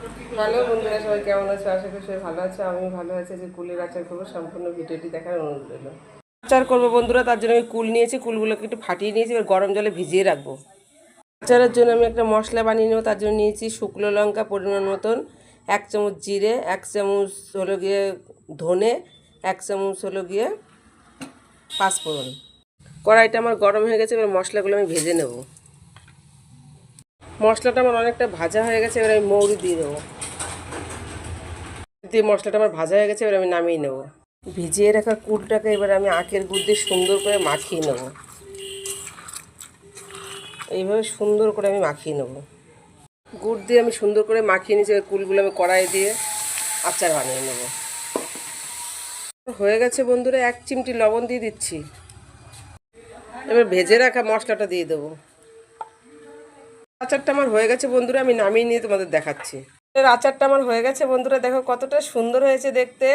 Hello বন্ধুরা, সবাই কেমন আছে? আশা করি সবাই ভালো আছে। আমি ভালো আছি। যে কুলের আচার করবো, সম্পূর্ণ ভিডিওটি দেখার অনুরোধ রইল। আচার করবো বন্ধুরা, তার জন্য আমি কুল নিয়েছি। কুলগুলোকে একটু ফাটিয়ে নিয়েছি, এবার গরম জলে ভিজিয়ে রাখবো। আচারের জন্য আমি একটা মশলা বানিয়ে নেবো। তার জন্য নিয়েছি শুকনো লঙ্কা পরিমাণ মতন, 1 চামচ জিরে, 1 চামচ হলো গিয়ে ধনে, 1 চামচ হলো গিয়ে পাঁচফোড়ন। কড়াইটা আমার গরম হয়ে গেছে, এবার মশলাগুলো আমি ভেজে নেব। মশলাটা আমার অনেকটা ভাজা হয়ে গেছে, এবার আমি মৌরি দিয়ে দেবো। দিয়ে মশলাটা আমার ভাজা হয়ে গেছে, এবার আমি নামিয়ে নেব। ভিজিয়ে রাখা কুলটাকে এবার আমি আখের গুড় দিয়ে সুন্দর করে মাখিয়ে নেব। এইভাবে সুন্দর করে আমি মাখিয়ে নেব। গুড় দিয়ে আমি সুন্দর করে মাখিয়ে নিয়েছি। এবার কুলগুলো আমি কড়াই দিয়ে আচার বানিয়ে নেব। হয়ে গেছে বন্ধুরা, 1 চিমটি লবণ দিয়ে দিচ্ছি। এবার ভেজে রাখা মশলাটা দিয়ে দেবো। আচারটা আমার হয়ে গেছে বন্ধুরা, আমি নামিয়ে নিয়ে তোমাদের দেখাচ্ছি। এর আচারটা আমার হয়ে গেছে বন্ধুরা, দেখো কতটা সুন্দর হয়েছে দেখতে।